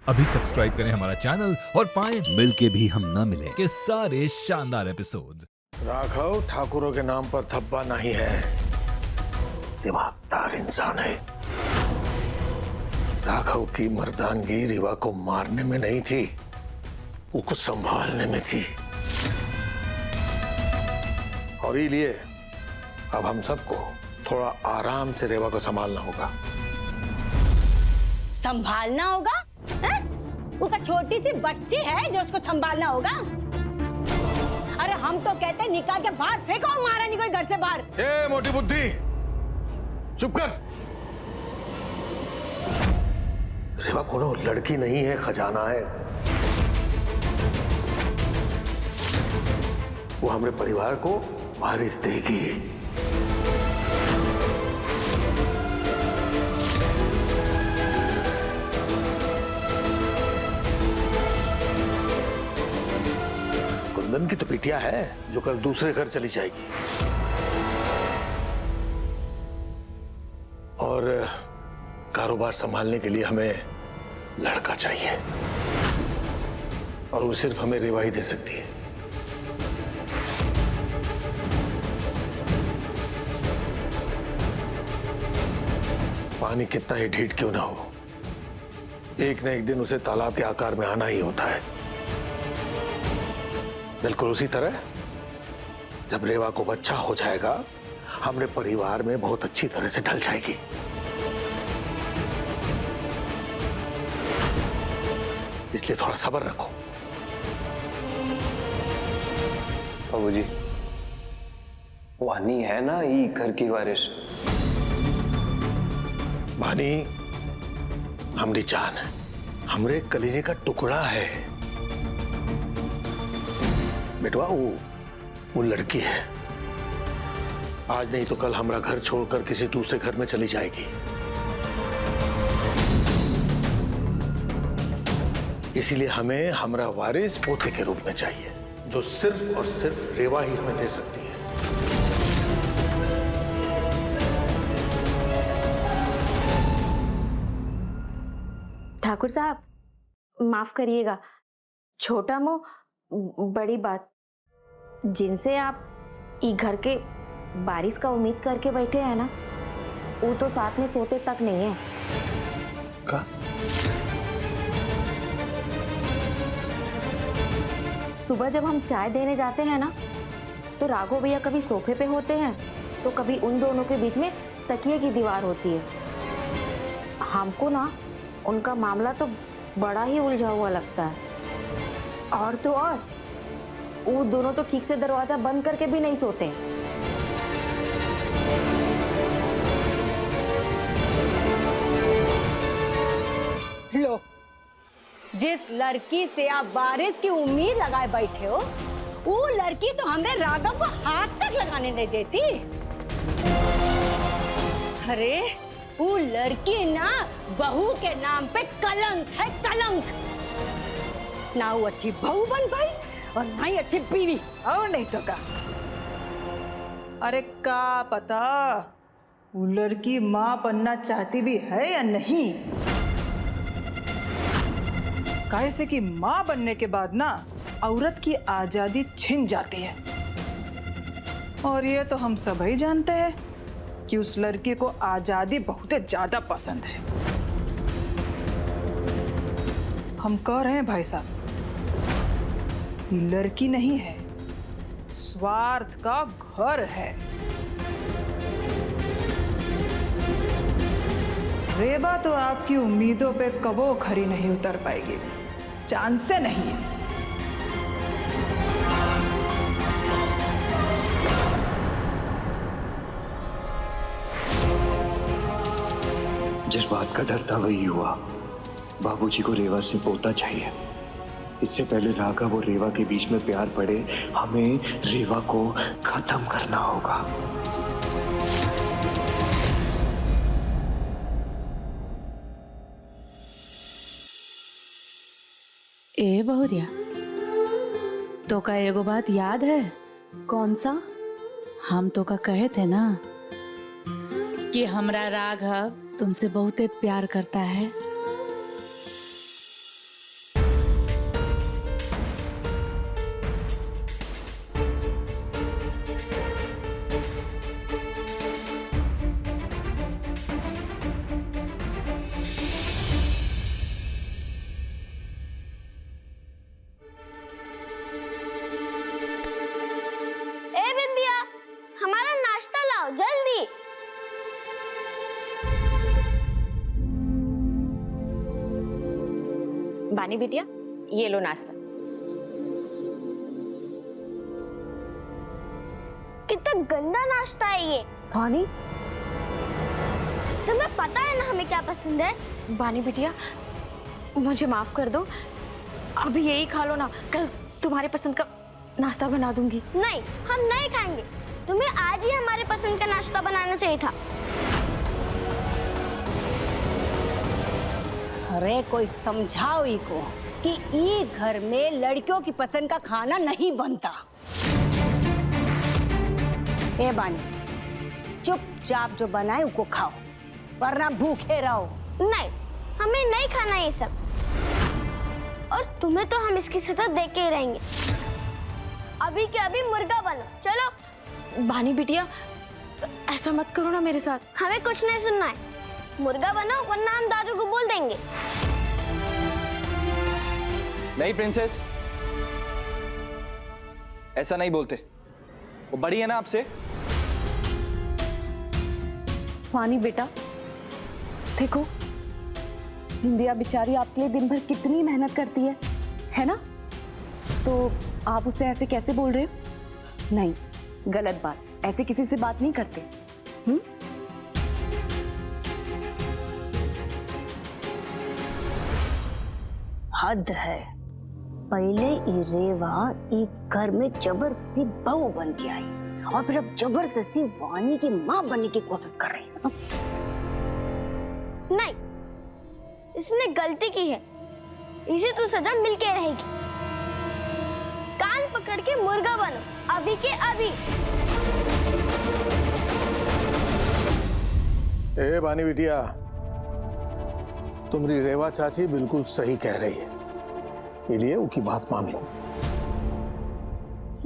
अभी सब्सक्राइब करें हमारा चैनल और पाएं मिलके भी हम न मिले के सारे शानदार एपिसोड्स। राघव ठाकुरों के नाम पर धब्बा नहीं है, दिमागदार इंसान है। राघव की मर्दानगी रीवा को मारने में नहीं थी, वो कुछ संभालने में थी। और इसलिए अब हम सबको थोड़ा आराम से रेवा को संभालना होगा। संभालना होगा? वो का छोटी सी बच्ची है जो उसको संभालना होगा। अरे हम तो कहते हैं निकाल के बाहर फेंको, मारा नहीं कोई घर से बाहर। ए मोटी बुद्धि, चुप कर। रेवा कोनो लड़की नहीं है, खजाना है। वो हमारे परिवार को वारिस देगी। कुंदन की तो बिटिया है जो कल दूसरे घर चली जाएगी। और कारोबार संभालने के लिए हमें लड़का चाहिए, और वो सिर्फ हमें रेवा ही दे सकती है। पानी कितना ही ढीठ क्यों ना हो, एक न एक दिन उसे तालाब के आकार में आना ही होता है। बिल्कुल उसी तरह जब रेवा को बच्चा हो जाएगा, हमारे परिवार में बहुत अच्छी तरह से ढल जाएगी। इसलिए थोड़ा सब्र रखो। बाबूजी, वानी है ना ये घर की वारिस। वानी हमारी जान है, हमरे कलेजे का टुकड़ा है। बेटवा वो लड़की है, आज नहीं तो कल हमारा घर छोड़कर किसी दूसरे घर में चली जाएगी। इसीलिए हमें हमारा वारिस पोते के रूप में चाहिए, जो सिर्फ और सिर्फ रेवा ही हमें दे सकती है। ठाकुर साहब, माफ करिएगा, छोटा मुंह बड़ी बात। जिनसे आप ई घर के बारिश का उम्मीद करके बैठे हैं ना, वो तो साथ में सोते तक नहीं है। का? सुबह जब हम चाय देने जाते हैं ना, तो राघव भैया कभी सोफे पे होते हैं तो कभी उन दोनों के बीच में तकिए की दीवार होती है। हमको ना उनका मामला तो बड़ा ही उलझा हुआ लगता है। और तो और वो दोनों तो ठीक से दरवाजा बंद करके भी नहीं सोते। लो, जिस लड़की से आप बारिश की उम्मीद लगाए बैठे हो, वो लड़की तो हमरे राघव को हाथ तक लगाने नहीं देती। अरे वो लड़की ना बहू के नाम पे कलंक है, कलंक। ना वो अच्छी बहू बन पाई और ना ही अच्छी बीवी। और नहीं तो का। अरे का पता वो लड़की माँ बनना चाहती भी है या नहीं। कैसे कि माँ बनने के बाद ना औरत की आजादी छिन जाती है, और ये तो हम सब ही जानते हैं कि उस लड़की को आजादी बहुत ज्यादा पसंद है। हम कह रहे हैं भाई साहब, ये लड़की नहीं है, स्वार्थ का घर है। रेबा तो आपकी उम्मीदों पे कबो खरी नहीं उतर पाएगी, चांस से नहीं है। जिस बात का डर था वही हुआ। बाबूजी को रेवा से पोता चाहिए। इससे पहले राघव और रेवा के बीच में प्यार पड़े, हमें रेवा को खत्म करना होगा। ए बहुरिया, तो का एगो बात याद है? कौन सा? हम तो का कहे थे ना कि हमरा राघव तुमसे बहुते प्यार करता है। बानी बिटिया, ये लो नाश्ता। कितना गंदा नाश्ता है ये। बानी, तुम्हें पता है ना हमें क्या पसंद है। बानी बिटिया, मुझे माफ कर दो, अभी यही खा लो ना, कल तुम्हारे पसंद का नाश्ता बना दूंगी। नहीं, हम नहीं खाएंगे। तुम्हें आज ही हमारे पसंद का नाश्ता बनाना चाहिए था। अरे कोई समझाओ इको कि ये घर में लड़कियों की पसंद का खाना नहीं बनता। ए बानी, चुपचाप जो बनाए उसको खाओ, वरना भूखे रहो। नहीं, हमें नहीं खाना ये सब, और तुम्हें तो हम इसकी सजा दे के ही रहेंगे। अभी के अभी मुर्गा बनो, चलो। बानी बिटिया, ऐसा मत करो ना मेरे साथ। हमें कुछ नहीं सुनना है, मुर्गा बनो वरना हम दादू को बोल देंगे। नहीं प्रिंसेस, ऐसा नहीं बोलते, वो बड़ी है ना आपसे। बानी बेटा, देखो बिंदिया बेचारी आपके लिए दिन भर कितनी मेहनत करती है ना? तो आप उससे ऐसे कैसे बोल रहे हो? नहीं, गलत बात, ऐसे किसी से बात नहीं करते। हद है। पहले ये रेवा एक घर में जबरदस्ती बहू बन के आई, और फिर अब जबरदस्ती वानी की माँ बनने की कोशिश कर रही है। नहीं, इसने गलती की है, इसे तो सजा मिल के रहेगी। कान पकड़ के मुर्गा बनो, अभी के अभी। ए बानी बिटिया, तुम्हारी रेवा चाची बिल्कुल सही कह रही है, इसलिए उसकी बात मान लो।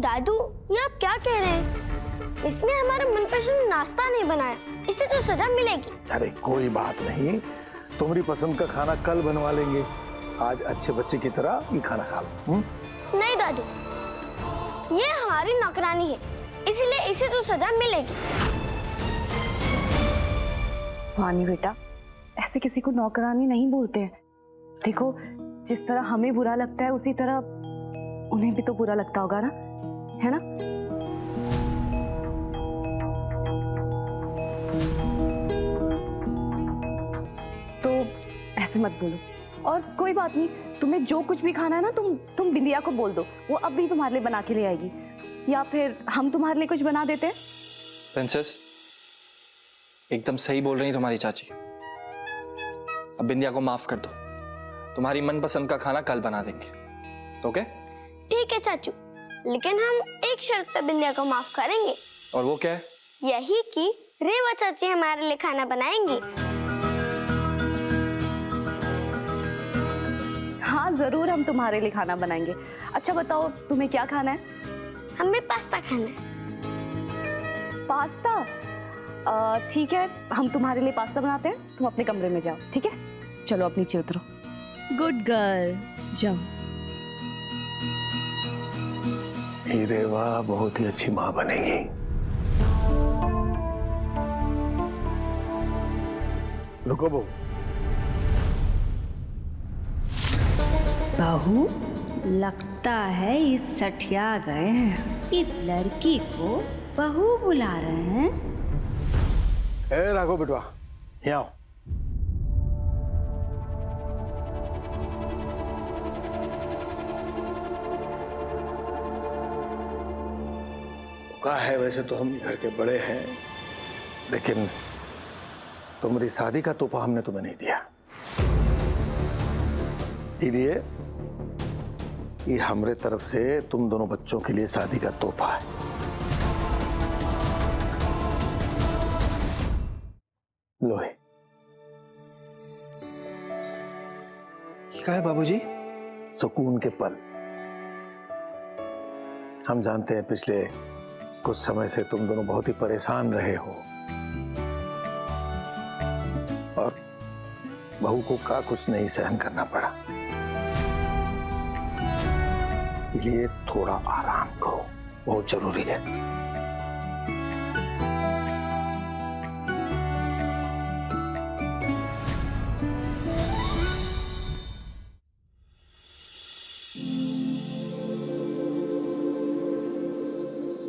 दादू, ये आप क्या कह रहे हैं? इसने हमारा मनपसंद नाश्ता नहीं बनाया, इसे तो सजा मिलेगी। अरे कोई बात नहीं, तुम्हारी पसंद का खाना कल बनवा लेंगे। आज अच्छे बच्चे की तरह ये खाना खा लो। नहीं दादू, ये हमारी नौकरानी है, इसलिए इसे तो सजा मिलेगी। वानी बेटा, ऐसे किसी को नौकरानी नहीं बोलते हैं। देखो, जिस तरह हमें बुरा लगता है उसी तरह उन्हें भी तो बुरा लगता होगा ना, है ना? तो ऐसे मत बोलो, और कोई बात नहीं, तुम्हें जो कुछ भी खाना है ना, तुम बिंदिया को बोल दो, वो अब भी तुम्हारे लिए बना के ले आएगी, या फिर हम तुम्हारे लिए कुछ बना देते हैं। प्रिंसेस, एकदम सही बोल रही तुम्हारी चाची। अब बिंदिया को माफ कर दो, तुम्हारी मनपसंद का खाना कल बना देंगे। ओके? ठीक है चाचू, लेकिन हम एक शर्त पे बिंदिया को माफ करेंगे। और वो क्या है? यही कि रेवा चाची हमारे लिए खाना बनाएंगी। हाँ जरूर, हम तुम्हारे लिए खाना बनाएंगे। अच्छा बताओ, तुम्हें क्या खाना है? हमें पास्ता खाना है। पास्ता? ठीक है, हम तुम्हारे लिए पास्ता बनाते हैं, तुम अपने कमरे में जाओ, ठीक है? चलो अब नीचे उतरो। गुड गर्ल, जाओ। ये रेवा बहुत ही अच्छी माँ बनेगी। रुको बहू। बहू, लगता है इस सठिया गए हैं, इस लड़की को बहू बुला रहे हैं। ए राघव बेटवा, यहाँ आओ। कहा है, वैसे तो हम घर के बड़े हैं, लेकिन तुम्हारी शादी का तोहफा हमने तुम्हें नहीं दिया, इसलिए ये हमारे तरफ से तुम दोनों बच्चों के लिए शादी का तोहफा है। लो ये क्या है बाबूजी? सुकून के पल। हम जानते हैं पिछले कुछ समय से तुम दोनों बहुत ही परेशान रहे हो, और बहू को का कुछ नहीं सहन करना पड़ा, इसलिए थोड़ा आराम करो, बहुत जरूरी है।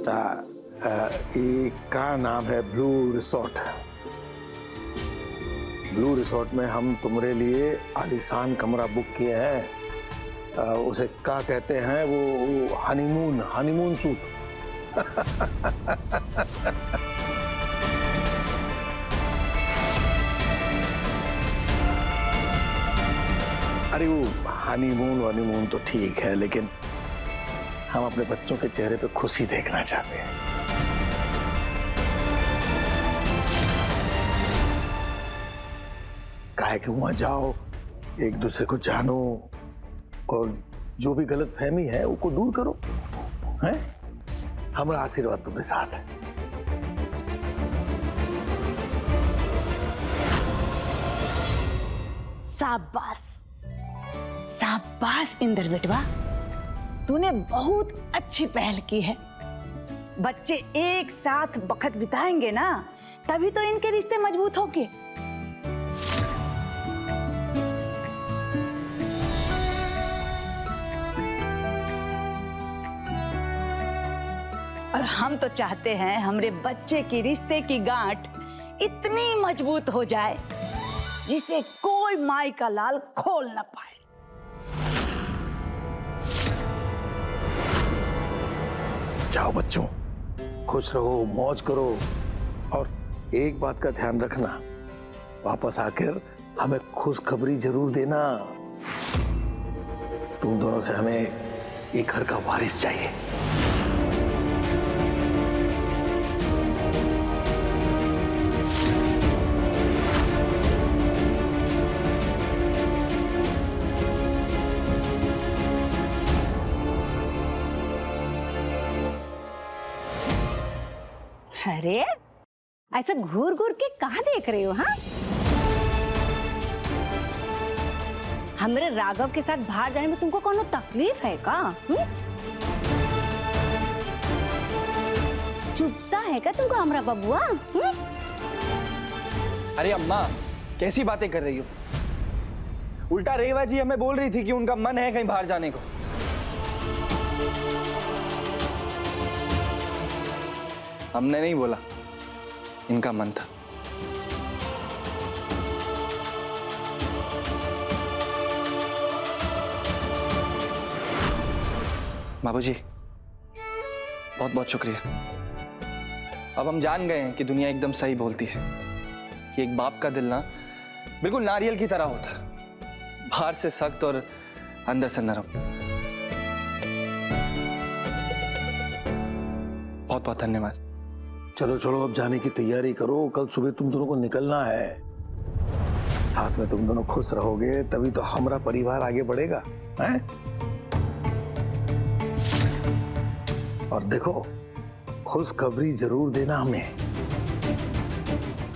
ये का नाम है ब्लू रिसोर्ट। ब्लू रिसोर्ट में हम तुम्हारे लिए आलीशान कमरा बुक किए हैं। उसे क्या कहते हैं, वो हनीमून सूट। अरे वो हनीमून तो ठीक है, लेकिन हम अपने बच्चों के चेहरे पे खुशी देखना चाहते हैं। काहे कि वहां जाओ, एक दूसरे को जानो और जो भी गलत फहमी है उसको दूर करो, हैं? हमारा आशीर्वाद तुम्हारे साथ है। शाबाश शाबाश इंदर बेटवा, तूने बहुत अच्छी पहल की है। बच्चे एक साथ वक्त बिताएंगे ना, तभी तो इनके रिश्ते मजबूत होंगे। और हम तो चाहते हैं हमारे बच्चे की रिश्ते की गांठ इतनी मजबूत हो जाए जिसे कोई माई का लाल खोल ना पाए। जाओ बच्चों, खुश रहो, मौज करो, और एक बात का ध्यान रखना, वापस आकर हमें खुशखबरी जरूर देना। तुम दोनों से हमें एक घर का वारिस चाहिए। अरे ऐसा घूर घूर के कहाँ देख रहे हो? हाँ, हमारे राघव के साथ बाहर जाने में तुमको कोनो तकलीफ है का? चुपता है का तुमको हमारा बबुआ? अरे अम्मा, कैसी बातें कर रही हो? उल्टा रेवा जी हमें बोल रही थी कि उनका मन है कहीं बाहर जाने को। हमने नहीं बोला, इनका मन था। बाबूजी, बहुत बहुत शुक्रिया। अब हम जान गए हैं कि दुनिया एकदम सही बोलती है कि एक बाप का दिल ना बिल्कुल नारियल की तरह होता है, बाहर से सख्त और अंदर से नरम। बहुत बहुत धन्यवाद। चलो चलो, अब जाने की तैयारी करो, कल सुबह तुम दोनों को निकलना है। साथ में तुम दोनों खुश रहोगे तभी तो हमारा परिवार आगे बढ़ेगा, हैं? और देखो, खुशखबरी जरूर देना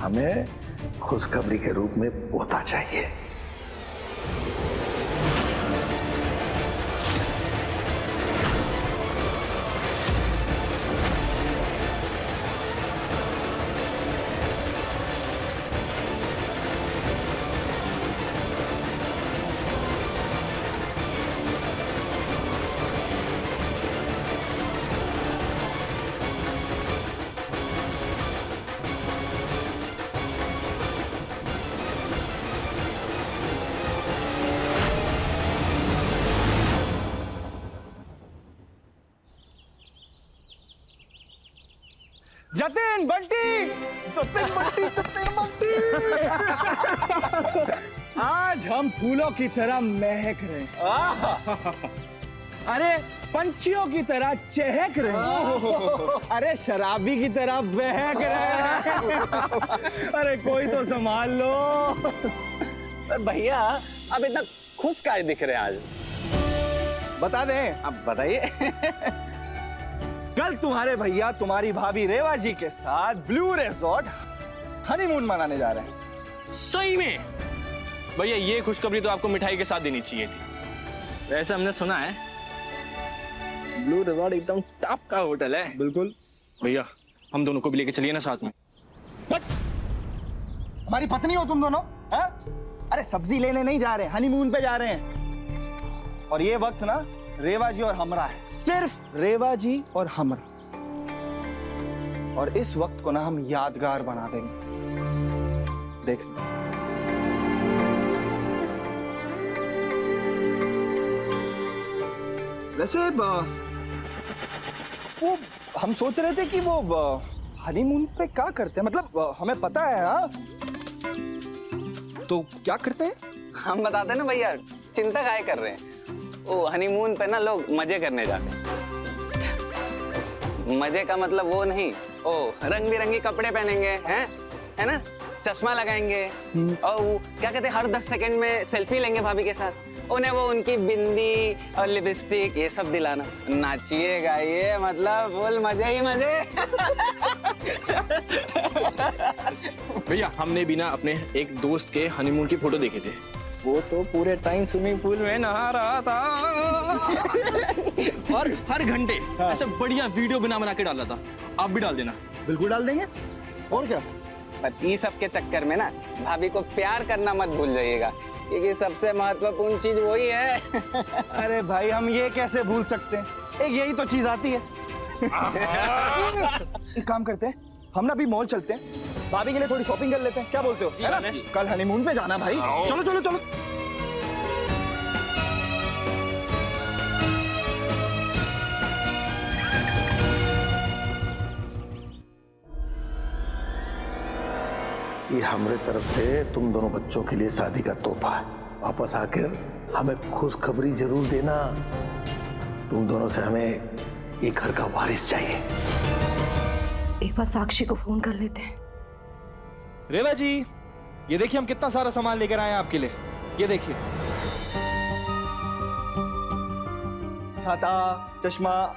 हमें खुशखबरी के रूप में पोता चाहिए। जतिन बंटी, जतिन बंटी। आज हम फूलों की तरह महक रहे हैं। अरे पंछियों की तरह चहक रहे हैं। अरे शराबी की तरह बहक रहे हैं। अरे कोई तो संभाल लो। भैया, अब इतना खुश काहे दिख रहे हैं आज? बता दें? अब बताइए। कल तुम्हारे भैया तुम्हारी भाभी रेवा जी के साथ ब्लू रिजॉर्ट हनीमून मनाने जा रहे हैं। सही में? भैया, ये खुशखबरी तो आपको मिठाई के साथ देनी चाहिए थी। वैसे हमने सुना है ब्लू रिजॉर्ट एकदम टॉप का होटल है। बिल्कुल। भैया, हम दोनों को भी लेके चलिए ना साथ में। हमारी पत्नी हो तुम दोनों? हा? अरे सब्जी लेने नहीं जा रहे, हनीमून पे जा रहे हैं। और ये वक्त ना रेवा जी और हमरा है, सिर्फ रेवा जी और हमरा। और इस वक्त को ना हम यादगार बना देंगे। देख वैसे वो हम सोच रहे थे कि वो हनीमून पे क्या करते हैं, मतलब हमें पता है। हाँ तो क्या करते हैं? हम बताते हैं ना भैया, चिंता काहे कर रहे हैं। वो हनीमून पे ना लोग मजे करने जाते हैं। मजे का मतलब वो नहीं, ओ रंग बिरंगी कपड़े पहनेंगे हैं, है ना, चश्मा लगाएंगे और वो क्या कहते हैं हर 10 सेकंड में सेल्फी लेंगे भाभी के साथ, उन्हें वो उनकी बिंदी और लिपस्टिक ये सब दिलाना, नाचिए गाइए, मतलब फुल मजे ही मजे। भैया हमने भी ना अपने एक दोस्त के हनीमून की फोटो देखे थे, वो तो पूरे टाइम स्विमिंग पूल में नहा रहा था और हर घंटे ऐसा बढ़िया वीडियो बना के डाल रहा था। आप भी डाल देना। बिल्कुल डाल देंगे। और क्या, पति सबके चक्कर में ना भाभी को प्यार करना मत भूल जाइएगा, क्योंकि सबसे महत्वपूर्ण चीज वही है। अरे भाई हम ये कैसे भूल सकते हैं, एक यही तो चीज आती है। एक काम करते हैं, हम ना अभी मॉल चलते हैं, भाभी के लिए थोड़ी शॉपिंग कर लेते हैं, क्या बोलते हो? है ना? कल हनीमून पे जाना भाई, चलो चलो चलो। ये हमारे तरफ से तुम दोनों बच्चों के लिए शादी का तोहफा है। वापस आकर हमें खुशखबरी जरूर देना। तुम दोनों से हमें एक घर का वारिस चाहिए। एक बार साक्षी को फोन कर लेते हैं। रेवा जी, ये देखिए हम कितना सारा सामान लेकर आए हैं आपके लिए। ये देखिए, छाता, चश्मा।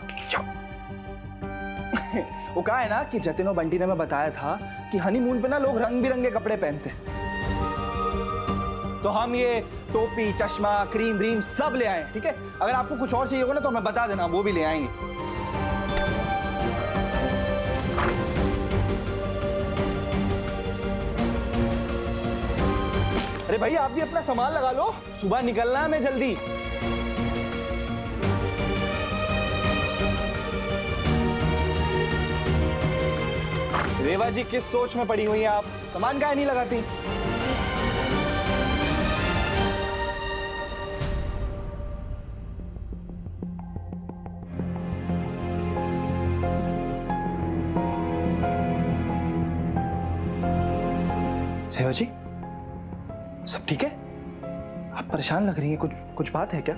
वो कहा है ना कि जतिन और बंटी ने मैं बताया था कि हनीमून पे ना लोग रंग बिरंगे कपड़े पहनते हैं, तो हम ये टोपी, चश्मा, क्रीम व्रीम सब ले आए। ठीक है, अगर आपको कुछ और चाहिए होगा ना तो हमें बता देना, वो भी ले आएंगे। अरे भाई आप भी अपना सामान लगा लो, सुबह निकलना है हमें जल्दी। रेवा जी किस सोच में पड़ी हुई हैं आप, सामान काहे नहीं लगाती? रेवा जी सब ठीक है? आप परेशान लग रही हैं, कुछ बात है क्या?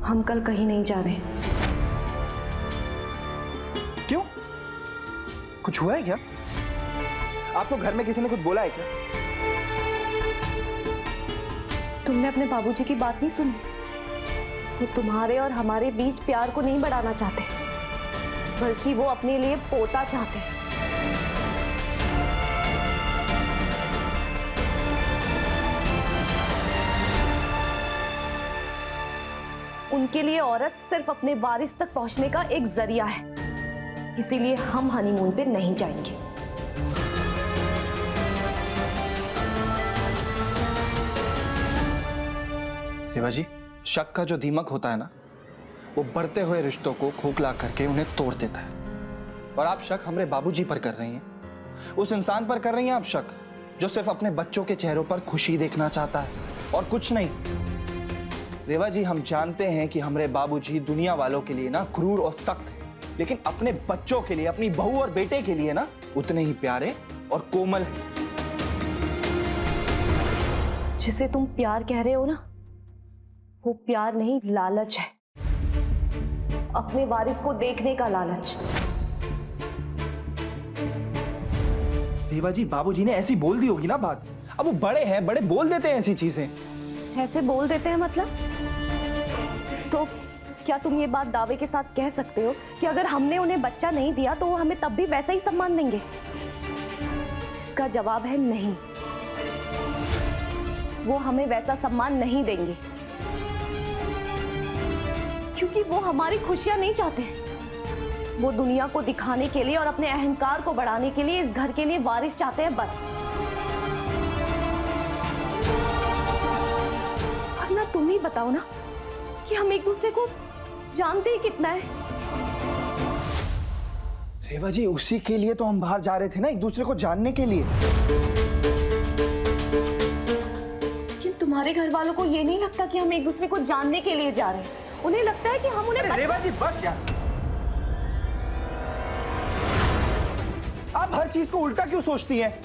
हम कल कहीं नहीं जा रहे। क्यों, कुछ हुआ है क्या? आपको घर में किसी ने कुछ बोला है क्या? तुमने अपने बाबूजी की बात नहीं सुनी? वो तुम्हारे और हमारे बीच प्यार को नहीं बढ़ाना चाहते, बल्कि वो अपने लिए पोता चाहते हैं। उनके लिए औरत सिर्फ अपने वारिस तक पहुंचने का एक जरिया है, इसीलिए हम हनीमून पे नहीं जाएंगे। रेवा जी, शक का जो दीमक होता है ना, वो बढ़ते हुए रिश्तों को खोखला करके उन्हें तोड़ देता है। और आप शक हमारे बाबूजी पर कर रही हैं, उस इंसान पर कर रही हैं आप शक जो सिर्फ अपने बच्चों के चेहरों पर खुशी देखना चाहता है और कुछ नहीं। रेवा जी, हम जानते हैं कि हमारे बाबूजी दुनिया वालों के लिए ना क्रूर और सख्त है, लेकिन अपने बच्चों के लिए, अपनी बहू और बेटे के लिए ना उतने ही प्यारे और कोमल हैं। जिसे तुम प्यार कह रहे हो ना, वो प्यार नहीं, लालच है। अपने वारिस को देखने का लालच। रेवा जी, बाबूजी ने ऐसी बोल दी होगी ना बात, अब वो बड़े हैं, बड़े बोल देते हैं ऐसी चीजें। ऐसे बोल देते हैं मतलब? तो क्या तुम ये बात दावे के साथ कह सकते हो कि अगर हमने उन्हें बच्चा नहीं दिया तो वो हमें तब भी वैसा ही सम्मान देंगे? इसका जवाब है नहीं, वो हमें वैसा सम्मान नहीं देंगे, क्योंकि वो हमारी खुशियां नहीं चाहते। वो दुनिया को दिखाने के लिए और अपने अहंकार को बढ़ाने के लिए इस घर के लिए वारिस चाहते हैं, बस। वरना तुम ही बताओ ना कि हम एक दूसरे को जानते ही कितना है। रेवा जी, उसी के लिए तो हम बाहर जा रहे थे ना, एक दूसरे को जानने के लिए। लेकिन तुम्हारे घर वालों को ये नहीं लगता कि हम एक दूसरे को जानने के लिए जा रहे हैं? उन्हें लगता है कि हम उन्हें रेवा जी बस यार, आप हर चीज को उल्टा क्यों सोचती हैं?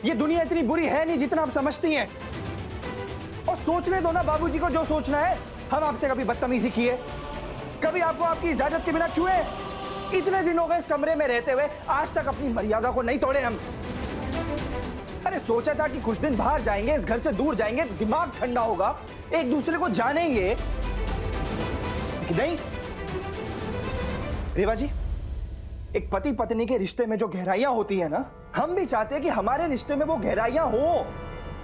ये दुनिया इतनी बुरी है नहीं जितना आप समझती हैं। और सोचने दो ना बाबूजी को जो सोचना है। हम आपसे कभी बदतमीजी किए, कभी आपको आपकी इजाजत के बिना छुए? इतने दिन हो गए इस कमरे में रहते हुए, आज तक अपनी मर्यादा को नहीं तोड़े हम। अरे सोचा था कि कुछ दिन बाहर जाएंगे, इस घर से दूर जाएंगे, दिमाग ठंडा होगा, एक दूसरे को जानेंगे कि नहीं। रेवा जी, एक पति पत्नी के रिश्ते में जो गहराइयां होती है ना, हम भी चाहते हैं कि हमारे रिश्ते में वो गहराइयां हो,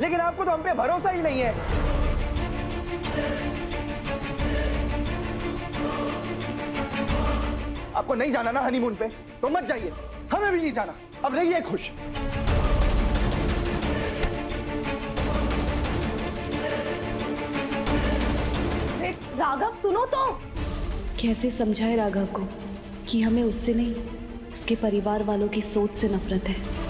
लेकिन आपको तो हम पे भरोसा ही नहीं है। आपको नहीं जाना ना हनीमून पे, तो मत जाइए, हमें भी नहीं जाना, अब रहिए खुश। राघव सुनो तो। कैसे समझाए राघव को कि हमें उससे नहीं, उसके परिवार वालों की सोच से नफरत है।